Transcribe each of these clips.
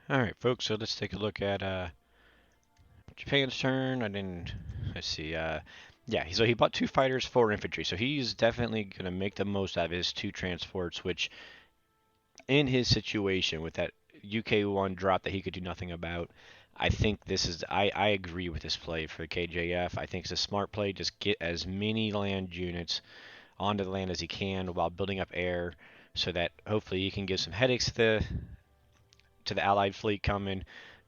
All right, folks. So let's take a look at Japan's turn. I didn't. Let's see. Yeah. So he bought two fighters, four infantry. So he's definitely gonna make the most out of his two transports. Which, in his situation with that UK1 drop that he could do nothing about, I think this is. I agree with this play for KJF. I think it's a smart play. Just get as many land units onto the land as he can while building up air, so that hopefully he can give some headaches to the Allied fleet coming,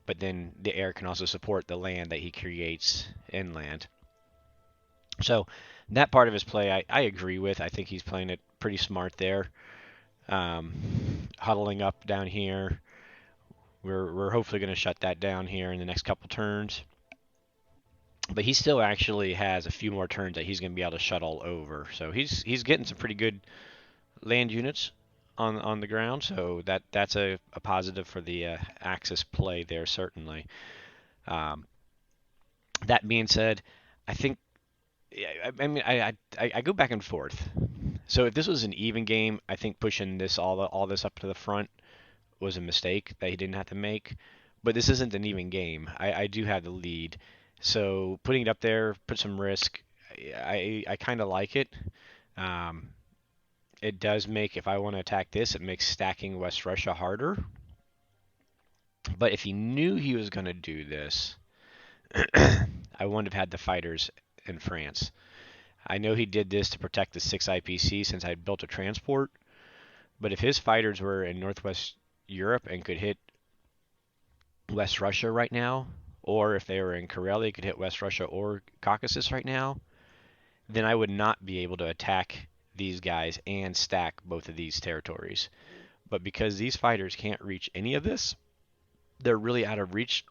but then the air can also support the land that he creates inland. So that part of his play, I agree with. I think he's playing it pretty smart there. Huddling up down here. We're hopefully going to shut that down here in the next couple turns. But he still actually has a few more turns that he's going to be able to shuttle over. So he's getting some pretty good land units on the ground. So that's a positive for the Axis play there certainly. Um, that being said, I think I mean I go back and forth. So if this was an even game, I think pushing this all this up to the front was a mistake that he didn't have to make. But this isn't an even game. I do have the lead, so putting it up there, put some risk. I kind of like it. Um, it does make if I want to attack this, it makes stacking West Russia harder. But if he knew he was going to do this, I wouldn't have had the fighters in France. I know he did this to protect the 6 IPC since I built a transport, but if his fighters were in Northwest Europe and could hit West Russia right now, or if they were in Karelia could hit West Russia or Caucasus right now, then I would not be able to attack these guys and stack both of these territories. But because these fighters can't reach any of this, they're really out of reach.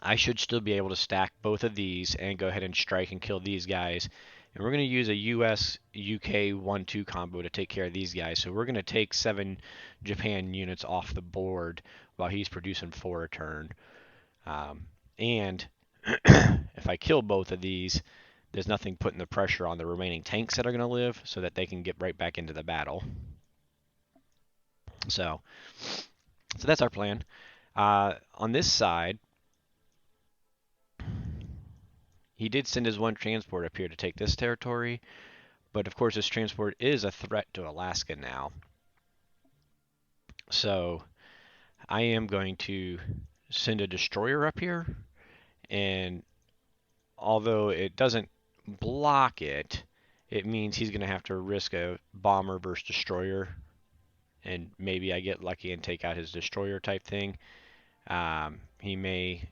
I should still be able to stack both of these and go ahead and strike and kill these guys. And we're going to use a US UK 1-2 combo to take care of these guys. So we're going to take 7 Japan units off the board while he's producing 4 a turn. And if I kill both of these, there's nothing putting the pressure on the remaining tanks that are going to live so that they can get right back into the battle. So that's our plan. On this side, he did send his one transport up here to take this territory, but of course this transport is a threat to Alaska now. So I am going to send a destroyer up here, and although it doesn't block it, it means he's going to have to risk a bomber versus destroyer, and maybe I get lucky and take out his destroyer type thing. He may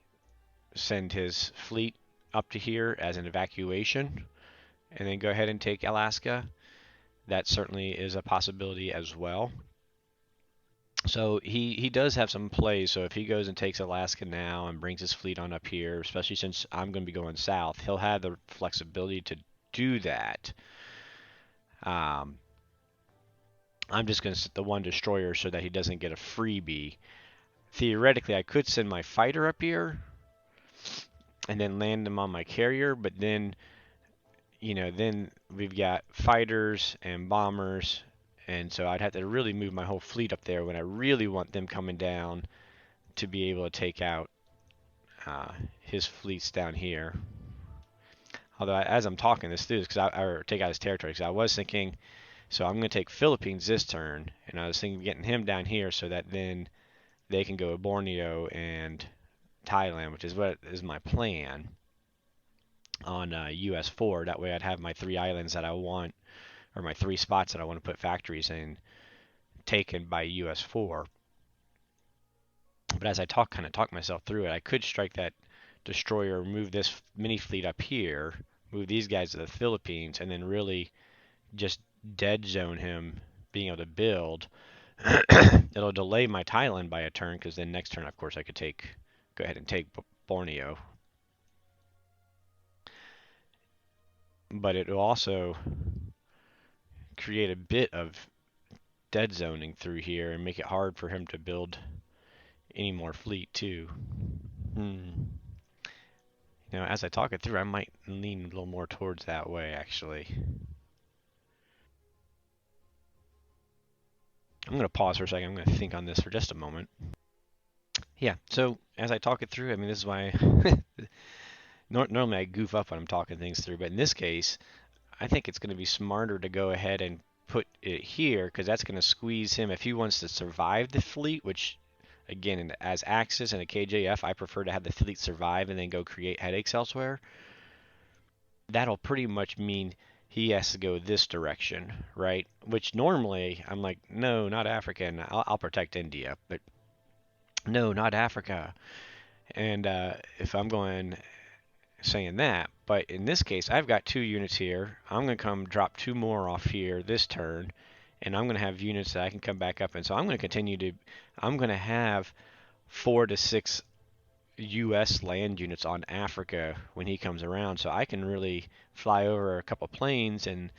send his fleet up to here as an evacuation and then go ahead and take Alaska. That certainly is a possibility as well. So he does have some plays. So if he goes and takes Alaska now and brings his fleet on up here, especially since I'm going to be going south, he'll have the flexibility to do that. Um, I'm just going to set the one destroyer so that he doesn't get a freebie. Theoretically, I could send my fighter up here and then land him on my carrier, but then then we've got fighters and bombers, and so I'd have to really move my whole fleet up there when I really want them coming down to be able to take out his fleets down here. Although as I'm talking this through, because or take out his territory, because I was thinking, so I'm going to take Philippines this turn, and I was thinking of getting him down here so that then they can go Borneo and Thailand, which is what is my plan on US4. That way I'd have my 3 islands that I want, or my 3 spots that I want to put factories in, taken by US4. But as I kind of talk myself through it, I could strike that destroyer, move this mini fleet up here, move these guys to the Philippines, and then really just dead zone him being able to build. It'll delay my Thailand by a turn, because then next turn, of course, I could go ahead and take Borneo. But it will also create a bit of dead zoning through here and make it hard for him to build any more fleet too. As I talk it through, I might lean a little more towards that way actually. I'm going to pause for a second. I'm going to think on this for just a moment. Yeah. So as I talk it through, I mean, this is why normally I goof up when I'm talking things through, but in this case, I think it's going to be smarter to go ahead and put it here because that's going to squeeze him if he wants to survive the fleet, which again, as Axis and a KJF, I prefer to have the fleet survive and then go create headaches elsewhere. That'll pretty much mean he has to go this direction, right? Which normally I'm like, no, not Africa, and I'll protect India, but no, not Africa. And if I'm going saying that, but in this case, I've got 2 units here. I'm going to come drop 2 more off here this turn, and I'm going to have units that I can come back up. And so I'm going to continue to, I'm going to have 4 to 6 U.S. land units on Africa when he comes around, so I can really fly over a couple planes and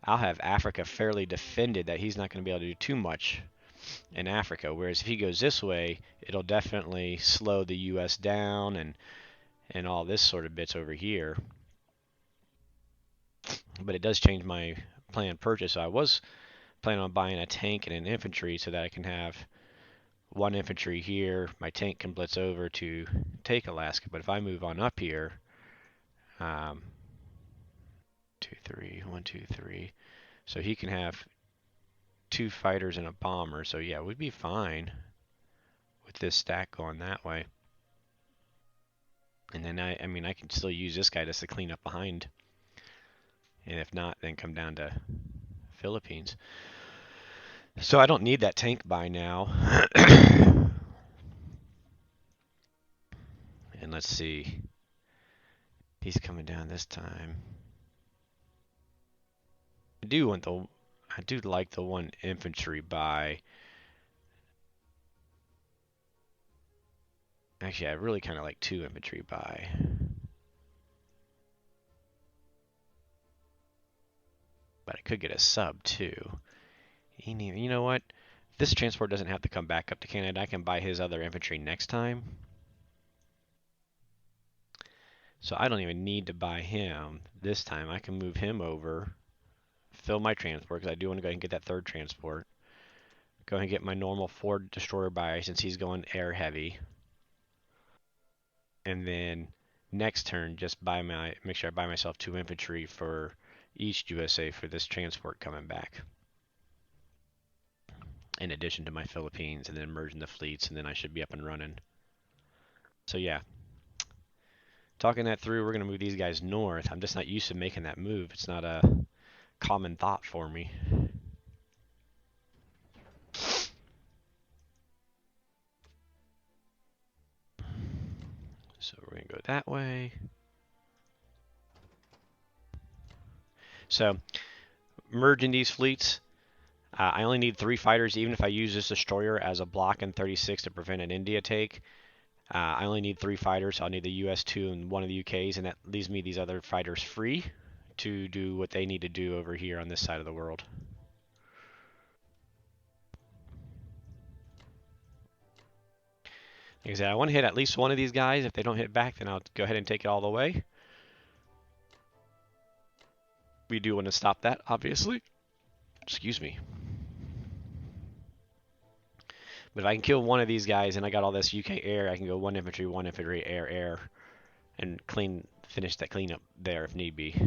I'll have Africa fairly defended that he's not going to be able to do too much in Africa. Whereas if he goes this way, it'll definitely slow the U.S. down and all this sort of bits over here. But it does change my planned purchase. So I was planning on buying a tank and an infantry so that I can have 1 infantry here. My tank can blitz over to take Alaska. But if I move on up here, um, 2, 3, 1, 2, 3. So he can have 2 fighters and a bomber. So yeah, we'd be fine with this stack going that way. And then I mean, I can still use this guy just to clean up behind. And if not, then come down to Philippines. So I don't need that tank by now. And let's see. He's coming down this time. I do like the 1 infantry by. Actually, I really kind of like 2 infantry by. But I could get a sub too. You know what? This transport doesn't have to come back up to Canada. I can buy his other infantry next time. So I don't even need to buy him this time. I can move him over, fill my transport, because I do want to go ahead and get that 3rd transport. Go ahead and get my normal 4 destroyer buy since he's going air heavy. And then next turn, just make sure I buy myself 2 infantry for East USA for this transport coming back. In addition to my Philippines, and then merging the fleets, and then I should be up and running. So yeah, talking that through, we're going to move these guys north. I'm just not used to making that move. It's not a common thought for me. So we're going to go that way. So merging these fleets, I only need 3 fighters, even if I use this destroyer as a block in 36 to prevent an India take. I only need 3 fighters. I'll need the US2 and 1 of the UK's, and that leaves me these other fighters free to do what they need to do over here on this side of the world. Like I said, I want to hit at least one of these guys. If they don't hit back, then I'll go ahead and take it all the way. We do want to stop that, obviously. Excuse me. But if I can kill one of these guys and I got all this UK air, I can go 1 infantry, air, air, and finish that cleanup there if need be.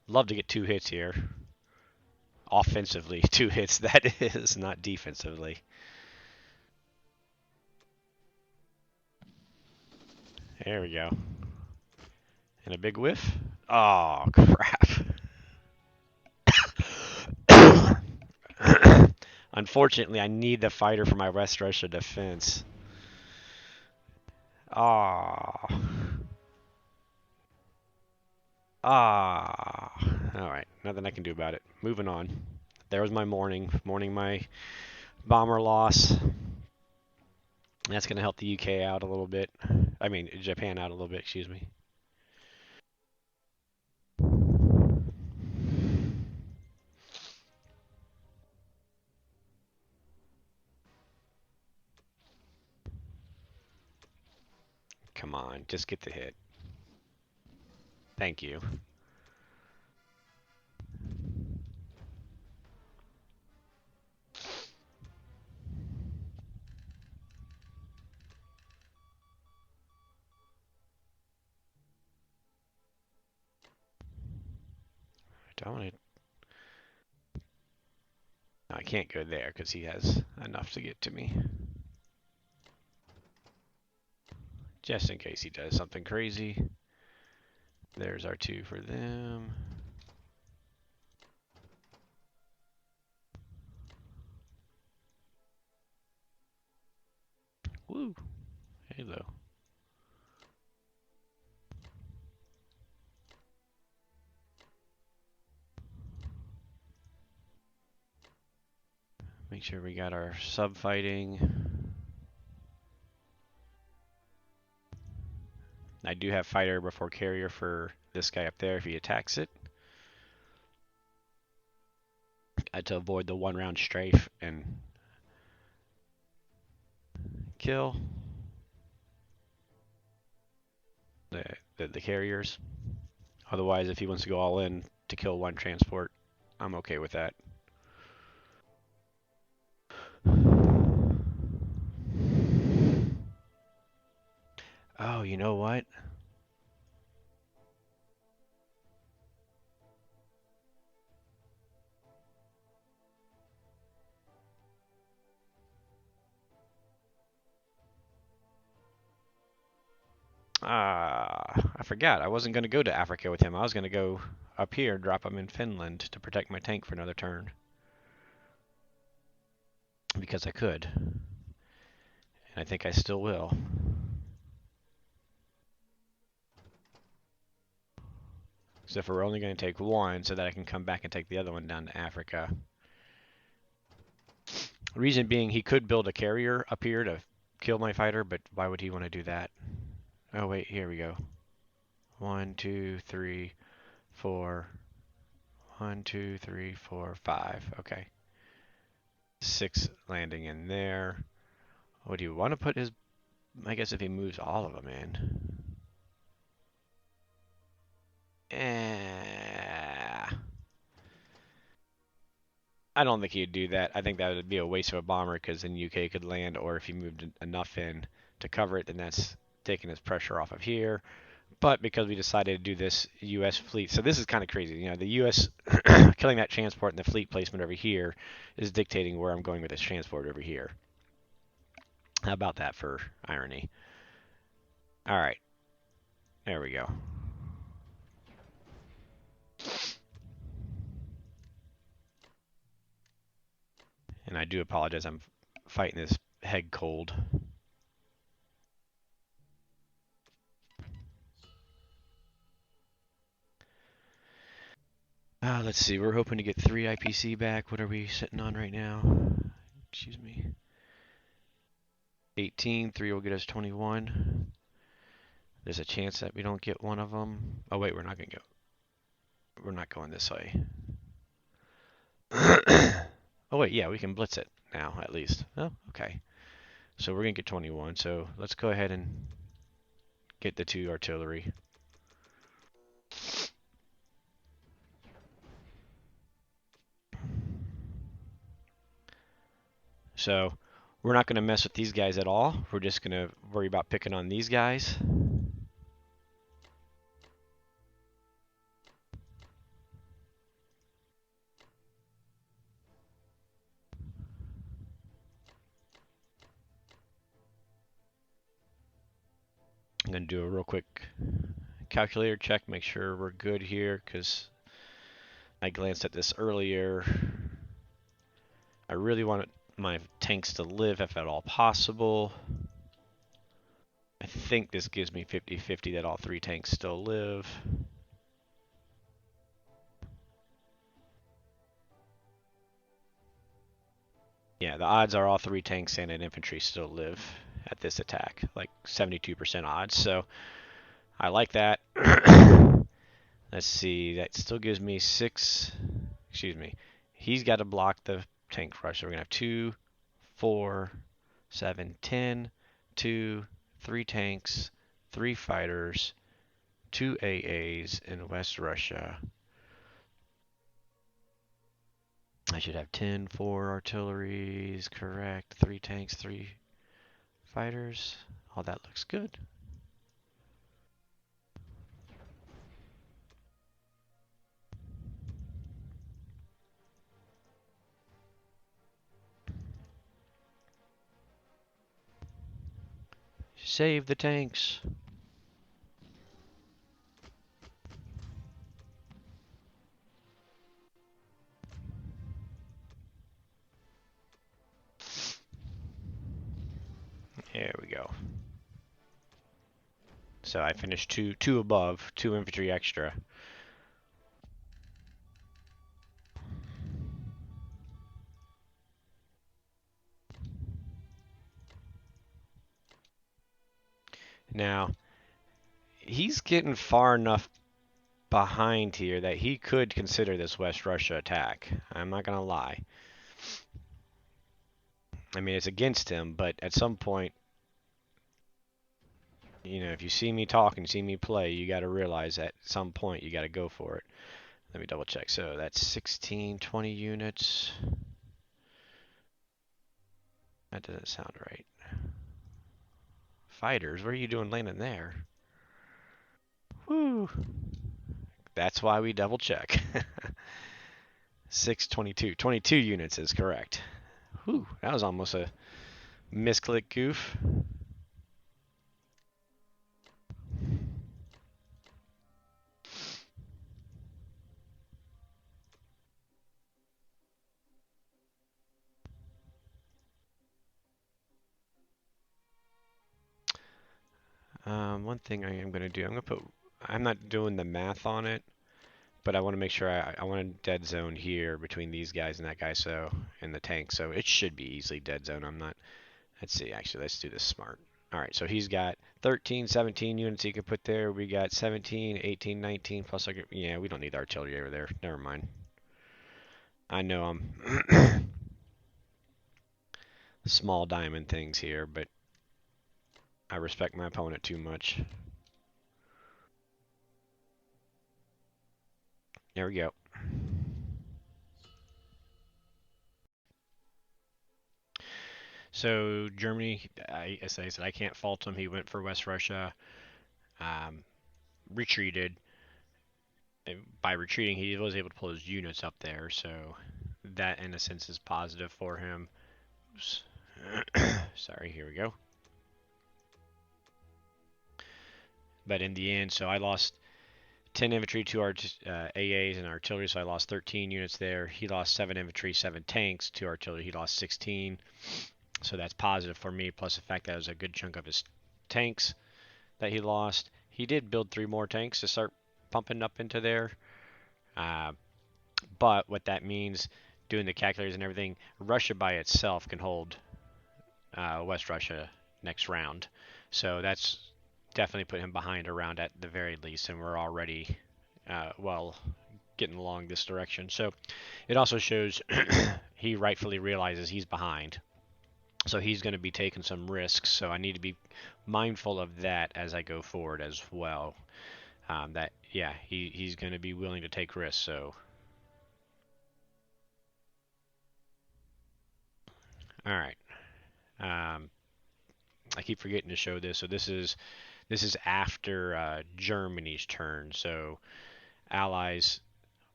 Love to get 2 hits here. Offensively, 2 hits, that is, not defensively. There we go. And a big whiff. Oh, crap. Unfortunately, I need the fighter for my West Russia defense. Ah. Ah. Alright, nothing I can do about it. Moving on. There was my morning. Mourning my bomber loss. That's going to help the UK out a little bit. I mean, Japan out a little bit, excuse me. Come on, just get the hit. Thank you. I want to. I can't go there because he has enough to get to me. Just in case he does something crazy. There's our 2 for them. Woo. Hello. Make sure we got our sub fighting. I do have fighter before carrier for this guy up there if he attacks it. I had to avoid the 1-round strafe and kill the carriers. Otherwise, if he wants to go all in to kill 1 transport, I'm okay with that. Oh, you know what? I forgot. I wasn't going to go to Africa with him. I was going to go up here, drop him in Finland to protect my tank for another turn. Because I could. And I think I still will. So if we're only going to take 1 so that I can come back and take the other one down to Africa. Reason being, he could build a carrier up here to kill my fighter, but why would he want to do that? Oh, wait, here we go. 1, 2, 3, 4. 1, 2, 3, 4, 5. Okay. 6 landing in there. Would you want to put his... I guess if he moves all of them in. I don't think he'd do that. I think that would be a waste of a bomber because then UK could land, or if he moved enough in to cover it, then that's taking his pressure off of here. But because we decided to do this US fleet, so this is kind of crazy. You know, the US killing that transport and the fleet placement over here is dictating where I'm going with this transport over here. How about that for irony? All right, there we go. And I do apologize. I'm fighting this head cold. Let's see. We're hoping to get 3 IPC back. What are we sitting on right now? Excuse me. 18. 3 will get us 21. There's a chance that we don't get one of them. Oh wait, we're not gonna go. We're not going this way. Oh wait, yeah, we can blitz it now at least. Oh, okay. So we're gonna get 21. So let's go ahead and get the 2 artillery. So we're not gonna mess with these guys at all. We're just gonna worry about picking on these guys. I'm gonna do a real quick calculator check, make sure we're good here, because I glanced at this earlier. I really want my tanks to live if at all possible. I think this gives me 50-50 that all 3 tanks still live. Yeah, the odds are all 3 tanks and an infantry still live at this attack, like 72% odds, so I like that. Let's see, that still gives me 6, excuse me, he's got to block the tank rush, so we're going to have 2, 4, 7, 10, 2, 3 tanks, 3 fighters, 2 AAs in West Russia. I should have 10, 4 artilleries, correct. 3 tanks, 3 fighters. All that looks good. Save the tanks. There we go. So I finished two above, 2 infantry extra. Now, he's getting far enough behind here that he could consider this West Russia attack. I'm not gonna lie. I mean, it's against him, but at some point, you know, if you see me talk and see me play, you got to realize at some point you got to go for it. Let me double check. So that's 16, 20 units. That doesn't sound right. Fighters, what are you doing landing there? Woo! That's why we double check. 622. 22 units is correct. Whew, that was almost a misclick goof. One thing I am going to do, I'm not doing the math on it, but I want to make sure I want a dead zone here between these guys and that guy, so, in the tank, so it should be easily dead zone. I'm not, let's see, actually, let's do this smart. All right, so he's got 13, 17 units he could put there. We got 17, 18, 19, plus, yeah, we don't need artillery over there. Never mind. I know I'm small diamond things here, but I respect my opponent too much. There we go. So Germany, as I said, I can't fault him. He went for West Russia, um, retreated. By retreating, he was able to pull his units up there, so that, in a sense, is positive for him. Sorry, here we go. But in the end, so I lost 10 infantry, 2 AAs, and artillery, so I lost 13 units there. He lost 7 infantry, 7 tanks, 2 artillery. He lost 16. So that's positive for me, plus the fact that it was a good chunk of his tanks that he lost. He did build 3 more tanks to start pumping up into there. But what that means, doing the calculators and everything, Russia by itself can hold West Russia next round. So that's definitely put him behind a round at the very least, and we're already, well, getting along this direction. So it also shows he rightfully realizes he's behind. So he's going to be taking some risks. So I need to be mindful of that as I go forward as well. That, yeah, he's going to be willing to take risks. So, all right. I keep forgetting to show this. So this is after Germany's turn. So Allies,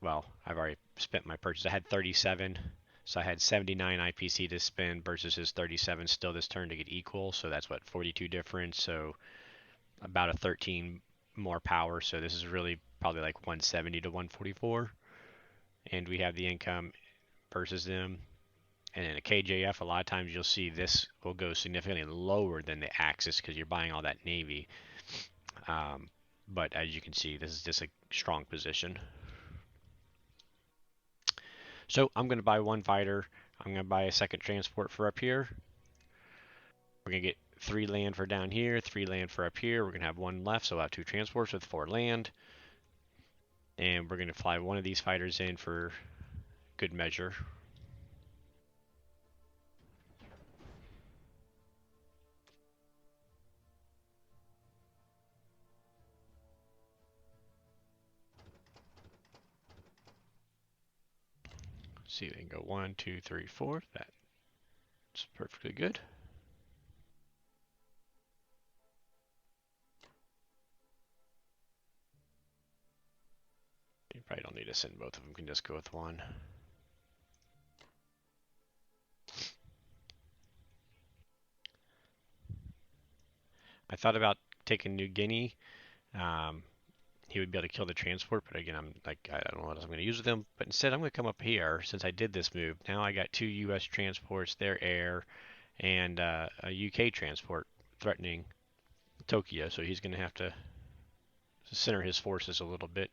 well, I've already spent my purchase. I had 37, so I had 79 IPC to spend versus his 37 still this turn to get equal. So that's what, 42 difference. So about a 13 more power. So this is really probably like 170 to 144. And we have the income versus them. And in a KJF, a lot of times you'll see this will go significantly lower than the Axis because you're buying all that Navy. But as you can see, this is just a strong position. So I'm going to buy 1 fighter. I'm going to buy a 2nd transport for up here. We're going to get 3 land for down here, 3 land for up here. We're going to have 1 left, so I'll have 2 transports with 4 land. And we're going to fly 1 of these fighters in for good measure. See, they can go 1, 2, 3, 4. That's perfectly good. You probably don't need to send both of them. You can just go with one. I thought about taking New Guinea. He would be able to kill the transport, but again, I'm like, I don't know what else I'm going to use with him. But instead, I'm going to come up here since I did this move. Now I got 2 U.S. transports, their air, and a UK transport threatening Tokyo. So he's going to have to center his forces a little bit.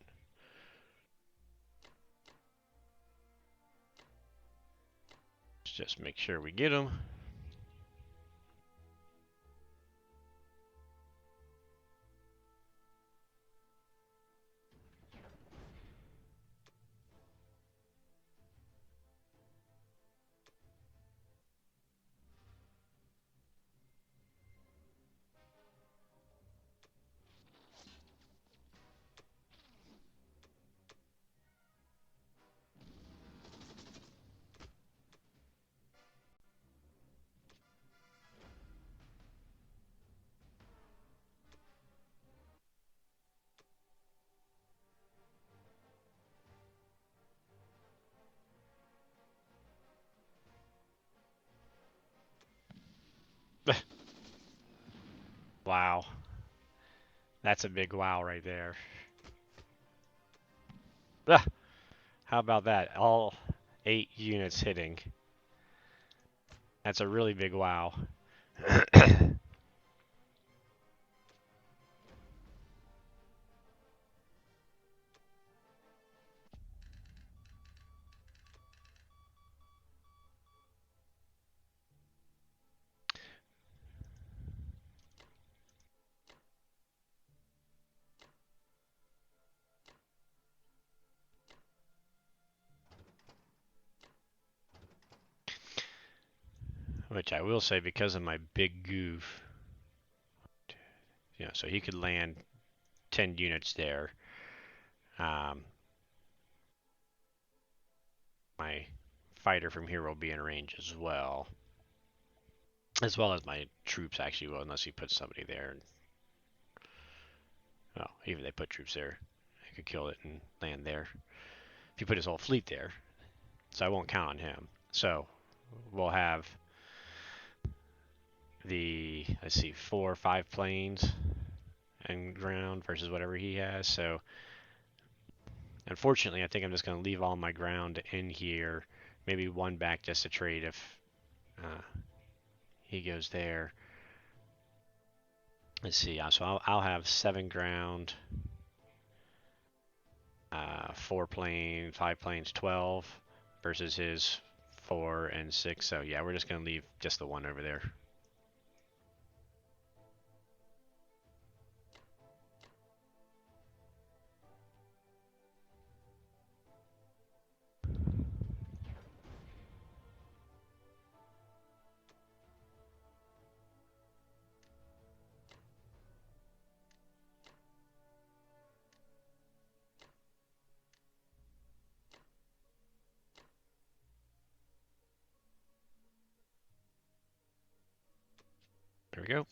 Let's just make sure we get him. Wow. That's a big wow right there. Ah, how about that? All 8 units hitting. That's a really big wow. Which I will say, because of my big goof, so he could land 10 units there. My fighter from here will be in range as well as my troops actually will, unless he puts somebody there. Well, even if they put troops there, I could kill it and land there. If he put his whole fleet there, so I won't count on him. So we'll have let's see, 4 or 5 planes and ground versus whatever he has. So unfortunately, I think I'm just going to leave all my ground in here. Maybe one back just to trade if he goes there. Let's see. So I'll have 7 ground, 4 planes, 5 planes, 12 versus his 4 and 6. So yeah, we're just going to leave just the one over there. There we go.